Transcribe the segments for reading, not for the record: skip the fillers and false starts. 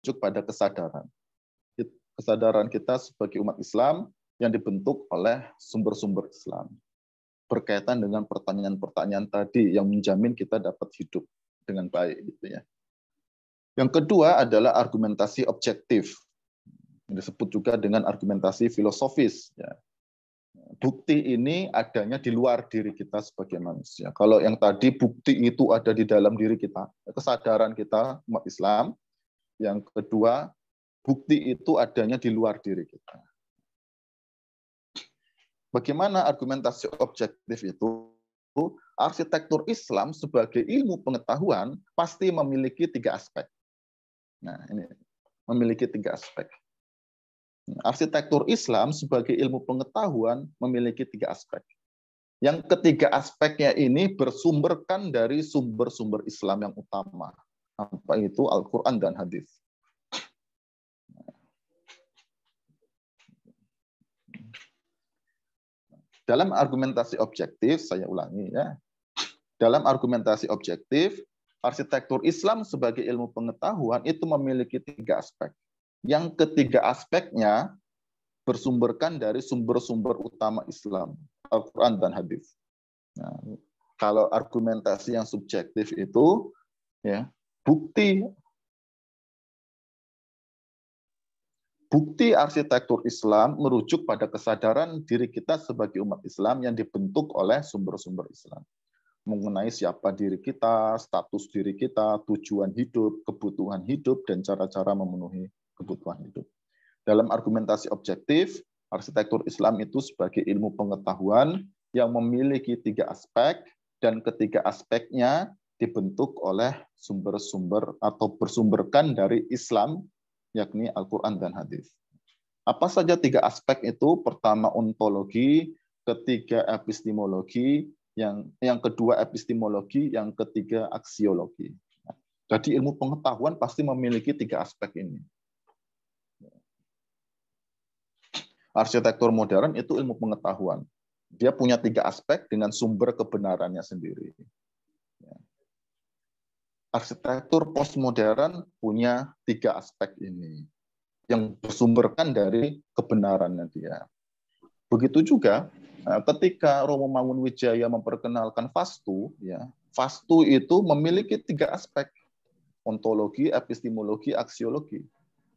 merujuk pada kesadaran. Kesadaran kita sebagai umat Islam yang dibentuk oleh sumber-sumber Islam. Berkaitan dengan pertanyaan-pertanyaan tadi yang menjamin kita dapat hidup dengan baik. Gitu ya. Yang kedua adalah argumentasi objektif. Yang disebut juga dengan argumentasi filosofis. Ya. Bukti ini adanya di luar diri kita sebagai manusia. Kalau yang tadi bukti itu ada di dalam diri kita, kesadaran kita umat Islam. Yang kedua, bukti itu adanya di luar diri kita. Bagaimana argumentasi objektif itu? Arsitektur Islam sebagai ilmu pengetahuan pasti memiliki 3 aspek. Nah, ini memiliki 3 aspek. Arsitektur Islam sebagai ilmu pengetahuan memiliki 3 aspek. Yang ketiga aspeknya ini bersumberkan dari sumber-sumber Islam yang utama. Apa itu? Al-Quran dan hadis. Dalam argumentasi objektif, saya ulangi ya. Dalam argumentasi objektif, arsitektur Islam sebagai ilmu pengetahuan itu memiliki 3 aspek. Yang ketiga aspeknya bersumberkan dari sumber-sumber utama Islam, Al-Quran dan hadis. Nah, kalau argumentasi yang subjektif itu, ya, bukti arsitektur Islam merujuk pada kesadaran diri kita sebagai umat Islam yang dibentuk oleh sumber-sumber Islam. Mengenai siapa diri kita, status diri kita, tujuan hidup, kebutuhan hidup, dan cara-cara memenuhi kebutuhan hidup. Dalam argumentasi objektif, arsitektur Islam itu sebagai ilmu pengetahuan yang memiliki 3 aspek, dan ketiga aspeknya dibentuk oleh sumber-sumber atau bersumberkan dari Islam, yakni Al-Quran dan hadis. Apa saja 3 aspek itu? Pertama ontologi, ketiga epistemologi, yang kedua epistemologi, yang ketiga aksiologi. Jadi ilmu pengetahuan pasti memiliki 3 aspek ini. Arsitektur modern itu ilmu pengetahuan. Dia punya 3 aspek dengan sumber kebenarannya sendiri. Arsitektur postmodern punya 3 aspek ini yang bersumberkan dari kebenarannya dia. Begitu juga ketika Romo Mangunwijaya memperkenalkan Vastu, ya, Vastu itu memiliki 3 aspek, ontologi, epistemologi, aksiologi,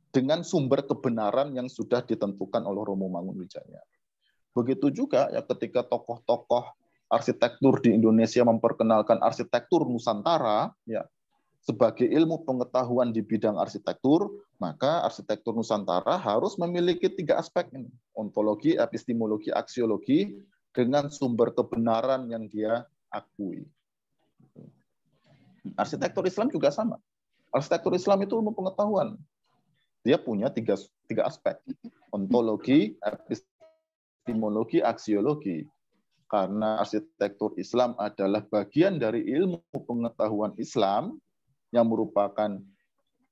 dengan sumber kebenaran yang sudah ditentukan oleh Romo Mangunwijaya. Begitu juga ya ketika tokoh-tokoh arsitektur di Indonesia memperkenalkan arsitektur Nusantara, ya, sebagai ilmu pengetahuan di bidang arsitektur, maka arsitektur Nusantara harus memiliki 3 aspek ini. Ontologi, epistemologi, aksiologi, dengan sumber kebenaran yang dia akui. Arsitektur Islam juga sama. Arsitektur Islam itu ilmu pengetahuan. Dia punya 3 aspek. Ontologi, epistemologi, aksiologi. Karena arsitektur Islam adalah bagian dari ilmu pengetahuan Islam, yang merupakan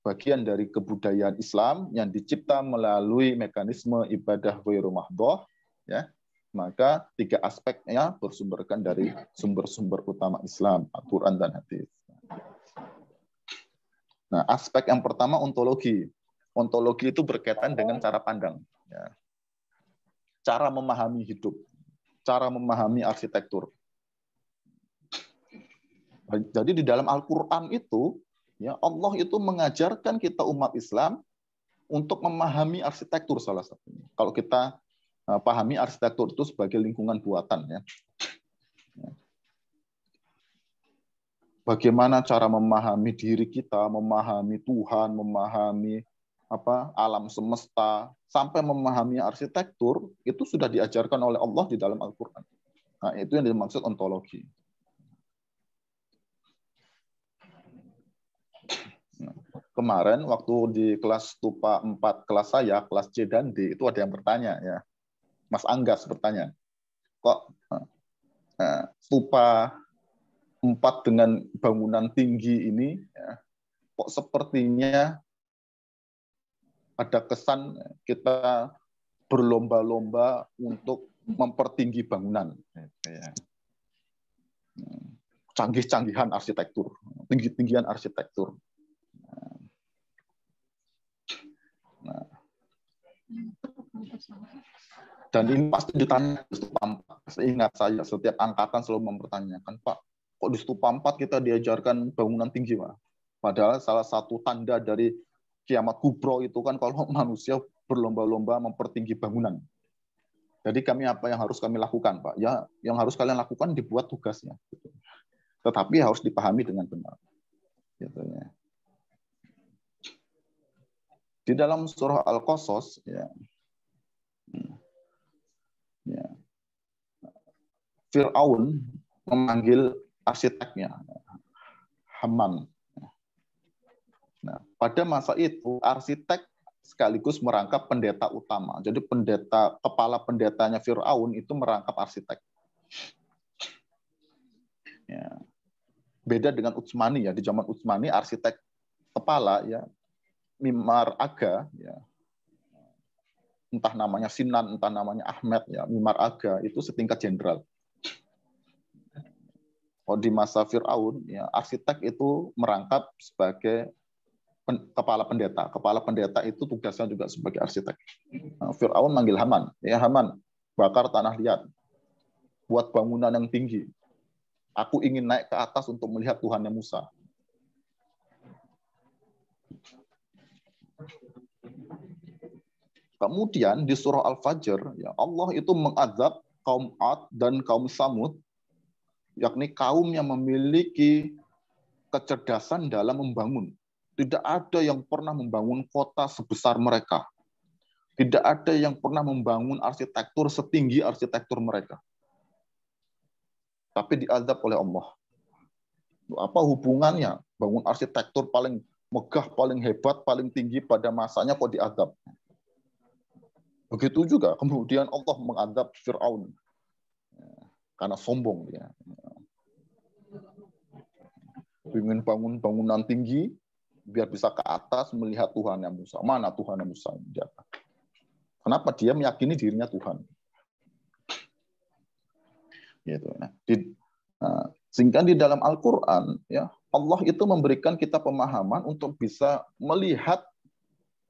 bagian dari kebudayaan Islam yang dicipta melalui mekanisme ibadah ghairu mahdhah, ya, maka 3 aspeknya bersumberkan dari sumber-sumber utama Islam, Al-Quran dan hadis. Nah, aspek yang pertama ontologi. Ontologi itu berkaitan dengan cara pandang, ya. Cara memahami hidup, cara memahami arsitektur. Jadi di dalam Al-Quran itu, ya, Allah itu mengajarkan kita umat Islam untuk memahami arsitektur salah satunya. Kalau kita pahami arsitektur itu sebagai lingkungan buatan, ya. Bagaimana cara memahami diri kita, memahami Tuhan, memahami alam semesta, sampai memahami arsitektur, itu sudah diajarkan oleh Allah di dalam Al-Quran. Nah, itu yang dimaksud ontologi. Kemarin waktu di kelas Stupa 4 kelas saya, kelas C dan D, itu ada yang bertanya, ya. Mas Anggas bertanya, kok Stupa 4 dengan bangunan tinggi ini, ya, kok sepertinya ada kesan kita berlomba-lomba untuk mempertinggi bangunan. Canggih-canggihan arsitektur, tinggi-tinggian arsitektur. Dan ini pasti ditanya di Stupa 4. Ingat saya, setiap angkatan selalu mempertanyakan, Pak, kok di Stupa 4 kita diajarkan bangunan tinggi, Pak? Padahal salah satu tanda dari kiamat kubro itu kan kalau manusia berlomba-lomba mempertinggi bangunan. Jadi apa yang harus kami lakukan, Pak? Ya, yang harus kalian lakukan dibuat tugasnya. Tetapi harus dipahami dengan benar. Gitu ya. Di dalam surah Al-Qasas, ya, Fir'aun memanggil arsiteknya, Haman. Nah, pada masa itu arsitek sekaligus merangkap pendeta utama. Jadi kepala pendetanya Fir'aun itu merangkap arsitek. Ya. Beda dengan Utsmani ya, di zaman Utsmani arsitek kepala ya Mimar Aga ya. Entah namanya Sinan, entah namanya Ahmed ya, Mimar Aga itu setingkat jenderal. Oh, di masa Fir'aun ya arsitek itu merangkap sebagai kepala pendeta. Kepala pendeta itu tugasnya juga sebagai arsitek. Nah, Fir'aun manggil Haman. Ya Haman, bakar tanah liat. Buat bangunan yang tinggi. Aku ingin naik ke atas untuk melihat Tuhannya Musa. Kemudian di surah Al-Fajr, ya Allah itu mengadab kaum Ad dan kaum Samud, yakni kaum yang memiliki kecerdasan dalam membangun. Tidak ada yang pernah membangun kota sebesar mereka. Tidak ada yang pernah membangun arsitektur setinggi arsitektur mereka. Tapi diazab oleh Allah. Apa hubungannya? Bangun arsitektur paling megah, paling hebat, paling tinggi pada masanya kok diazab? Begitu juga kemudian Allah mengadab Fir'aun. Karena sombong dia. Ingin bangun bangunan tinggi, biar bisa ke atas melihat Tuhannya Musa. Mana Tuhannya Musa? Kenapa dia meyakini dirinya Tuhan? Gitu. Sehingga di dalam Al-Quran, ya Allah itu memberikan kita pemahaman untuk bisa melihat,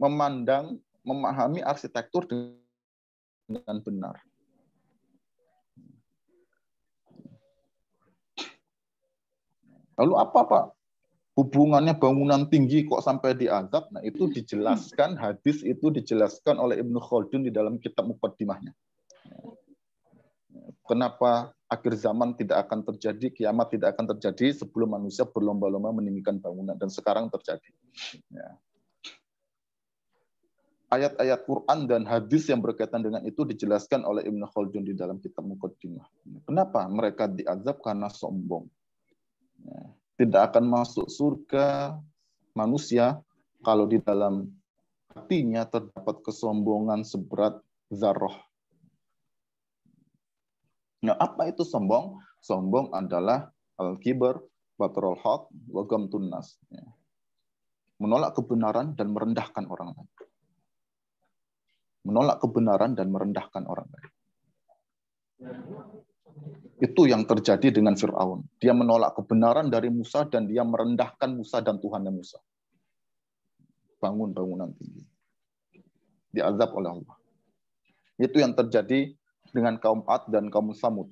memandang, memahami arsitektur dengan benar. Lalu apa Pak? Hubungannya bangunan tinggi kok sampai diazab? Nah itu dijelaskan, hadis itu dijelaskan oleh Ibnu Khaldun di dalam kitab Muqaddimahnya. Kenapa akhir zaman tidak akan terjadi, kiamat tidak akan terjadi sebelum manusia berlomba-lomba meninggikan bangunan, dan sekarang terjadi. Ya. Ayat-ayat Quran dan hadis yang berkaitan dengan itu dijelaskan oleh Ibnu Khaldun di dalam kitab Muqaddimah. Kenapa mereka diazab? Karena sombong. Ya. Tidak akan masuk surga manusia kalau di dalam hatinya terdapat kesombongan seberat zarrah. Nah, apa itu sombong? Sombong adalah al-kibar, batrul haq, wa gamtun nas. Menolak kebenaran dan merendahkan orang lain. Menolak kebenaran dan merendahkan orang lain. Itu yang terjadi dengan Fir'aun. Dia menolak kebenaran dari Musa dan dia merendahkan Musa dan Tuhannya Musa. Bangun bangunan tinggi. Diazab oleh Allah. Itu yang terjadi dengan kaum Ad dan kaum Samud.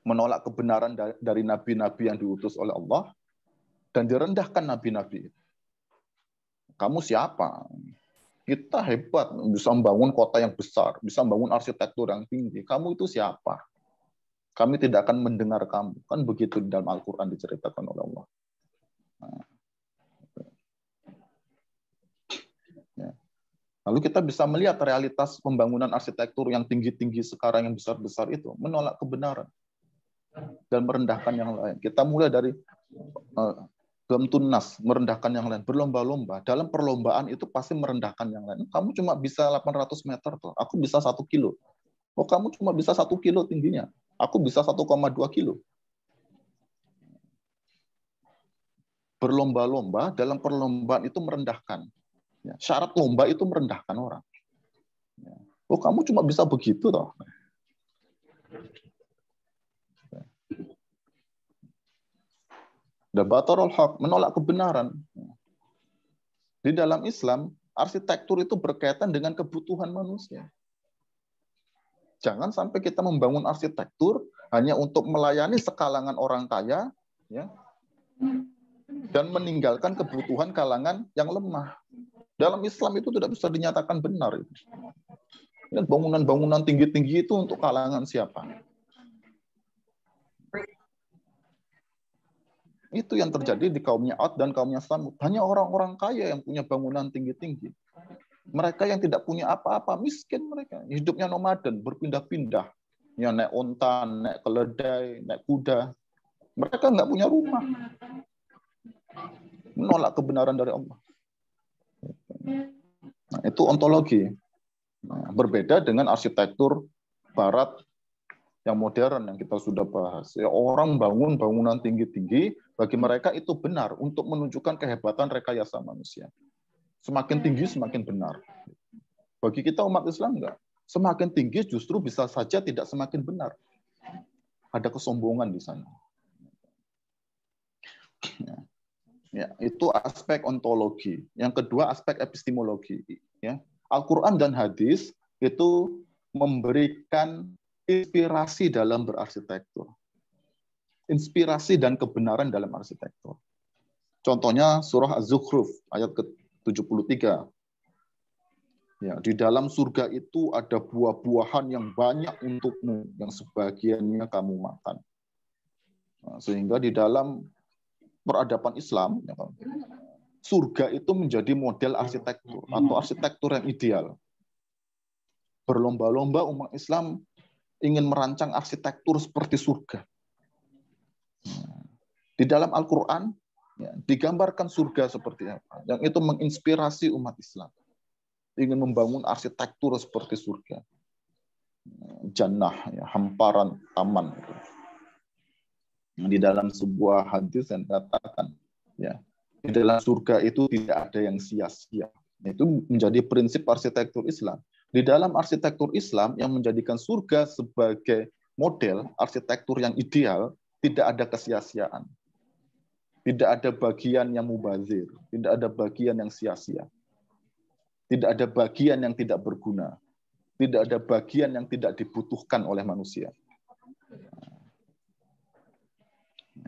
Menolak kebenaran dari nabi-nabi yang diutus oleh Allah dan direndahkan nabi-nabi. Kamu siapa? Kita hebat, bisa membangun kota yang besar, bisa membangun arsitektur yang tinggi. Kamu itu siapa? Kami tidak akan mendengar kamu. Kan begitu di dalam Al-Quran diceritakan oleh Allah. Nah. Ya. Lalu kita bisa melihat realitas pembangunan arsitektur yang tinggi-tinggi sekarang, yang besar-besar itu, menolak kebenaran dan merendahkan yang lain. Kita mulai dari gamtunas, merendahkan yang lain, berlomba-lomba. Dalam perlombaan itu pasti merendahkan yang lain. Kamu cuma bisa 800 meter, tuh. Aku bisa 1 kilo. Oh, kamu cuma bisa 1 kilo tingginya. Aku bisa 1,2 kilo. Berlomba-lomba, dalam perlombaan itu merendahkan. Ya, syarat lomba itu merendahkan orang. Ya. Oh, kamu cuma bisa begitu, toh. Dan batarul haq, menolak kebenaran. Di dalam Islam, Arsitektur itu berkaitan dengan kebutuhan manusia. Jangan sampai kita membangun arsitektur hanya untuk melayani sekalangan orang kaya, ya, dan meninggalkan kebutuhan kalangan yang lemah. Dalam Islam itu tidak bisa dinyatakan benar. Dan bangunan-bangunan tinggi-tinggi itu untuk kalangan siapa? Itu yang terjadi di kaumnya Ad dan kaumnya Samud. Hanya orang-orang kaya yang punya bangunan tinggi-tinggi. Mereka yang tidak punya apa-apa, miskin mereka. Hidupnya nomaden, berpindah-pindah. Ya, naik onta, naik keledai, naik kuda. Mereka nggak punya rumah. Menolak kebenaran dari Allah. Nah, itu ontologi. Nah, berbeda dengan arsitektur barat yang modern yang kita sudah bahas. Ya, orang bangun bangunan tinggi-tinggi, bagi mereka itu benar untuk menunjukkan kehebatan rekayasa manusia. Semakin tinggi, semakin benar. Bagi kita umat Islam enggak. Semakin tinggi justru bisa saja tidak semakin benar. Ada kesombongan di sana. Ya, itu aspek ontologi. Yang kedua, aspek epistemologi. Ya. Al-Quran dan hadis itu memberikan inspirasi dalam berarsitektur. Inspirasi dan kebenaran dalam arsitektur. Contohnya surah Az-Zukhruf ayat ke-73. Ya, di dalam surga itu ada buah-buahan yang banyak untukmu, yang sebagiannya kamu makan. Nah, sehingga di dalam peradaban Islam, ya, surga itu menjadi model arsitektur atau arsitektur yang ideal. Berlomba-lomba umat Islam ingin merancang arsitektur seperti surga. Di dalam Al-Quran ya, digambarkan surga seperti apa, yang itu menginspirasi umat Islam ingin membangun arsitektur seperti surga, jannah, ya, hamparan taman. Di dalam sebuah hadis yang katakan, ya, di dalam surga itu tidak ada yang sia-sia. Itu menjadi prinsip arsitektur Islam. Di dalam arsitektur Islam yang menjadikan surga sebagai model arsitektur yang ideal, tidak ada kesia-siaan. Tidak ada bagian yang mubazir, tidak ada bagian yang sia-sia. Tidak ada bagian yang tidak berguna. Tidak ada bagian yang tidak dibutuhkan oleh manusia.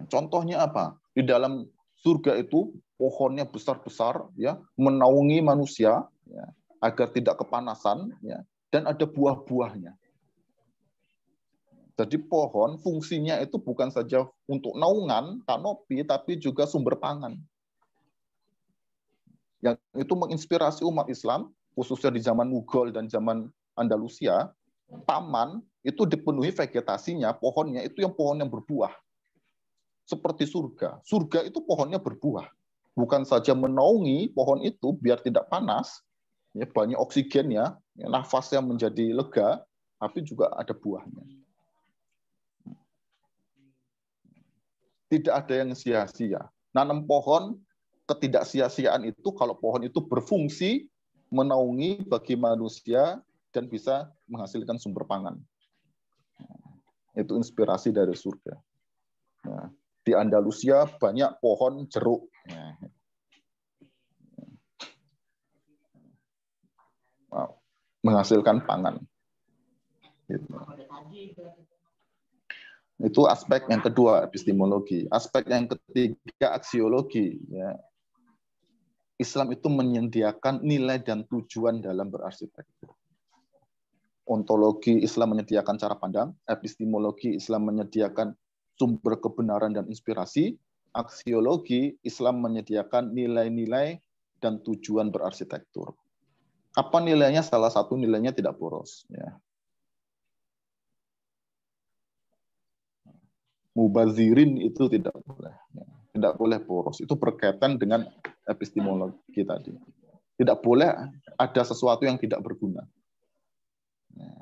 Contohnya apa? Di dalam surga itu pohonnya besar-besar, ya, menaungi manusia, ya, agar tidak kepanasan, ya, dan ada buah-buahnya. Jadi pohon fungsinya itu bukan saja untuk naungan, kanopi, tapi juga sumber pangan. Yang itu menginspirasi umat Islam, khususnya di zaman Mughal dan zaman Andalusia, taman itu dipenuhi vegetasinya, pohonnya itu pohon yang berbuah. Seperti surga. Surga itu pohonnya berbuah. Bukan saja menaungi pohon itu biar tidak panas, ya, banyak oksigennya, ya, nafasnya menjadi lega, tapi juga ada buahnya. Tidak ada yang sia-sia. Nanam pohon, ketidaksia-siaan itu kalau pohon itu berfungsi menaungi bagi manusia dan bisa menghasilkan sumber pangan. Itu inspirasi dari surga. Nah, di Andalusia banyak pohon jeruk. Menghasilkan pangan. Itu aspek yang kedua, epistemologi. Aspek yang ketiga, aksiologi. Ya. Islam itu menyediakan nilai dan tujuan dalam berarsitektur. Ontologi, Islam menyediakan cara pandang. Epistemologi, Islam menyediakan sumber kebenaran dan inspirasi. Aksiologi, Islam menyediakan nilai-nilai dan tujuan berarsitektur. Apa nilainya? Salah satu nilainya tidak boros. Ya. Mubazirin itu tidak boleh. Ya. Tidak boleh boros. Itu berkaitan dengan epistemologi tadi. Tidak boleh ada sesuatu yang tidak berguna. Ya.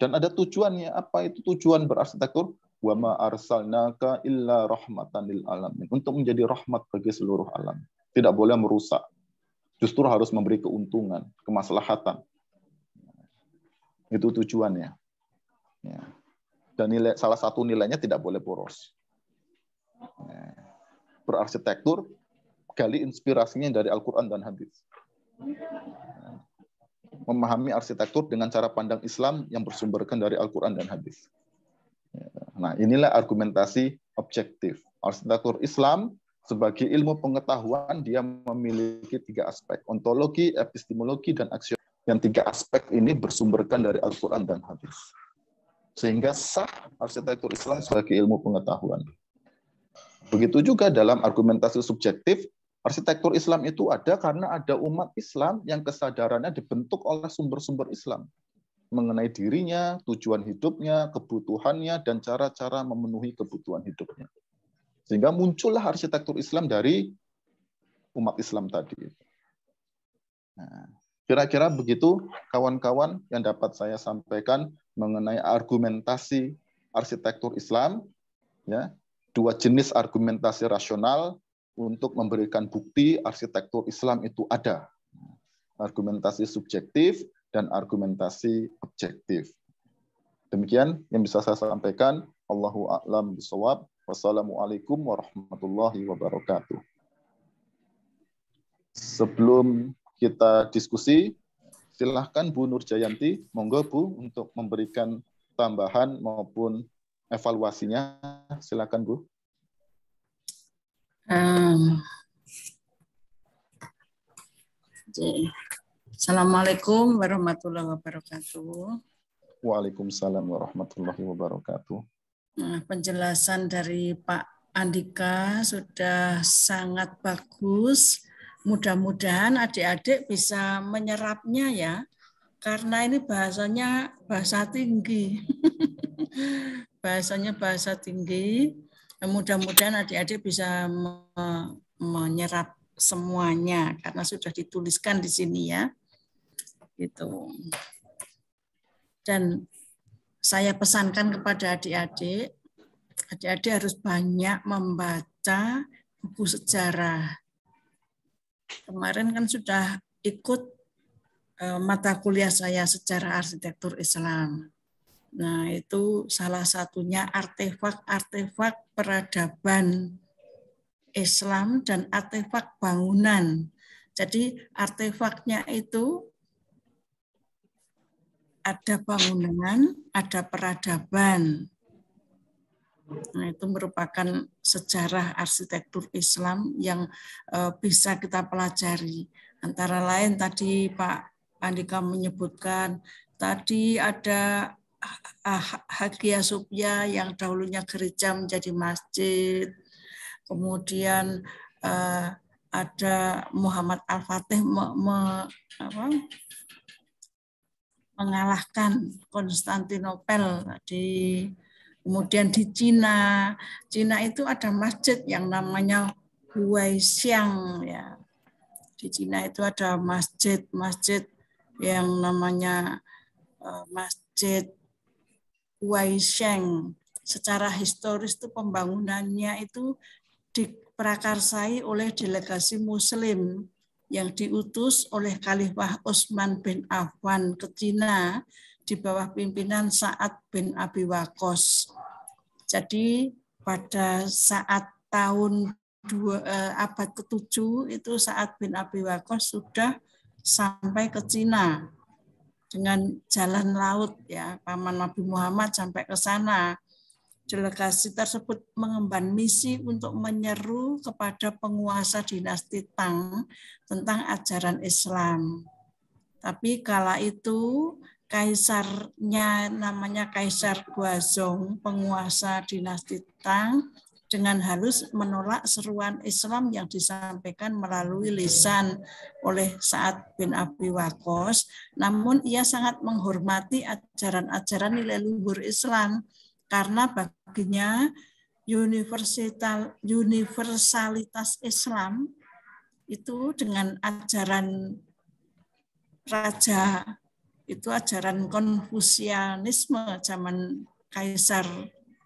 Dan ada tujuannya. Apa itu tujuan berarsitektur? Wa ma arsalnaka illa rahmatan lil alamin. Untuk menjadi rahmat bagi seluruh alam. Tidak boleh merusak. Justru harus memberi keuntungan, kemaslahatan. Itu tujuannya. Ya. Dan salah satu nilainya tidak boleh boros. Berarsitektur, gali inspirasinya dari Al-Quran dan hadis. Memahami arsitektur dengan cara pandang Islam yang bersumberkan dari Al-Quran dan hadis. Nah, inilah argumentasi objektif. Arsitektur Islam sebagai ilmu pengetahuan, dia memiliki 3 aspek: ontologi, epistemologi, dan aksiomatik. Yang 3 aspek ini bersumberkan dari Al-Quran dan hadis. Sehingga sah arsitektur Islam sebagai ilmu pengetahuan. Begitu juga dalam argumentasi subjektif, arsitektur Islam itu ada karena ada umat Islam yang kesadarannya dibentuk oleh sumber-sumber Islam mengenai dirinya, tujuan hidupnya, kebutuhannya, dan cara-cara memenuhi kebutuhan hidupnya. Sehingga muncullah arsitektur Islam dari umat Islam tadi. Nah, kira-kira begitu kawan-kawan yang dapat saya sampaikan mengenai argumentasi arsitektur Islam. Ya, 2 jenis argumentasi rasional untuk memberikan bukti arsitektur Islam itu ada. Argumentasi subjektif dan argumentasi objektif. Demikian yang bisa saya sampaikan. Allahu a'lam bishawab. Wassalamualaikum warahmatullahi wabarakatuh. Sebelum kita diskusi, silahkan Bu Nurjayanti, monggo Bu untuk memberikan tambahan maupun evaluasinya. Silakan Bu. Assalamualaikum warahmatullahi wabarakatuh. Waalaikumsalam warahmatullahi wabarakatuh. Nah, penjelasan dari Pak Andika sudah sangat bagus. Mudah-mudahan adik-adik bisa menyerapnya ya, karena ini bahasanya bahasa tinggi. Bahasanya bahasa tinggi. Mudah-mudahan adik-adik bisa menyerap semuanya karena sudah dituliskan di sini ya. Gitu. Dan saya pesankan kepada adik-adik harus banyak membaca buku sejarah. Kemarin kan sudah ikut mata kuliah saya sejarah arsitektur Islam. Nah, itu salah satunya artefak-artefak peradaban Islam dan artefak bangunan. Jadi artefaknya itu ada bangunan, ada peradaban. Nah, itu merupakan sejarah arsitektur Islam yang bisa kita pelajari. Antara lain tadi Pak Andika menyebutkan, tadi ada Hagia Sophia yang dahulunya gereja menjadi masjid. Kemudian ada Muhammad Al-Fatih mengalahkan Konstantinopel tadi. Kemudian di Cina itu ada masjid yang namanya Huaixiang ya. Di Cina itu ada masjid yang namanya Masjid Huaixiang. Secara historis itu pembangunannya itu diprakarsai oleh delegasi Muslim yang diutus oleh Khalifah Utsman bin Affan ke Cina di bawah pimpinan Sa'ad bin Abi Waqqas. Jadi pada saat tahun abad ke-7 itu Sa'ad bin Abi Waqqas sudah sampai ke Cina dengan jalan laut ya, paman Nabi Muhammad sampai ke sana. Delegasi tersebut mengemban misi untuk menyeru kepada penguasa dinasti Tang tentang ajaran Islam. Tapi kala itu kaisarnya namanya Kaisar Guozong, penguasa dinasti Tang, dengan halus menolak seruan Islam yang disampaikan melalui lisan oleh Sa'ad bin Abi Waqqas. Namun ia sangat menghormati ajaran-ajaran nilai luhur Islam karena baginya universalitas Islam itu dengan ajaran raja, itu ajaran Konfusianisme zaman Kaisar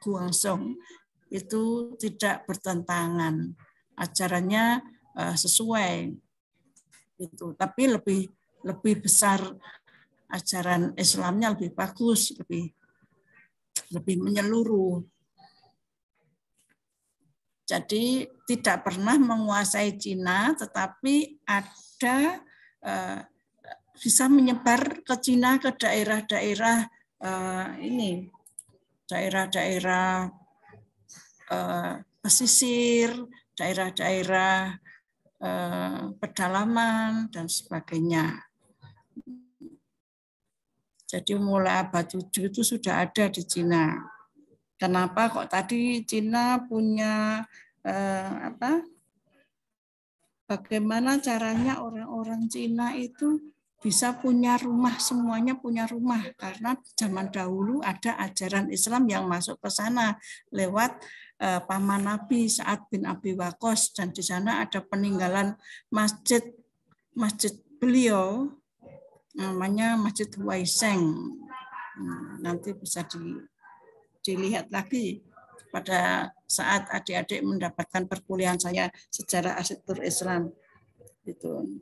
Guangzhou itu tidak bertentangan, ajarannya sesuai itu, tapi lebih besar ajaran Islamnya, lebih bagus, lebih menyeluruh. Jadi tidak pernah menguasai Cina, tetapi ada bisa menyebar ke Cina, ke daerah-daerah ini, daerah-daerah pesisir, daerah-daerah pedalaman dan sebagainya. Jadi mulai abad 7 itu sudah ada di Cina. Kenapa kok tadi Cina punya bagaimana caranya orang-orang Cina itu bisa punya rumah, semuanya punya rumah, karena zaman dahulu ada ajaran Islam yang masuk ke sana lewat paman Nabi Sa'ad bin Abi Waqqas, dan di sana ada peninggalan masjid beliau namanya Masjid Huaiseng. Nanti bisa dilihat lagi pada saat adik-adik mendapatkan perkuliahan saya sejarah arsitektur Islam. Gitu.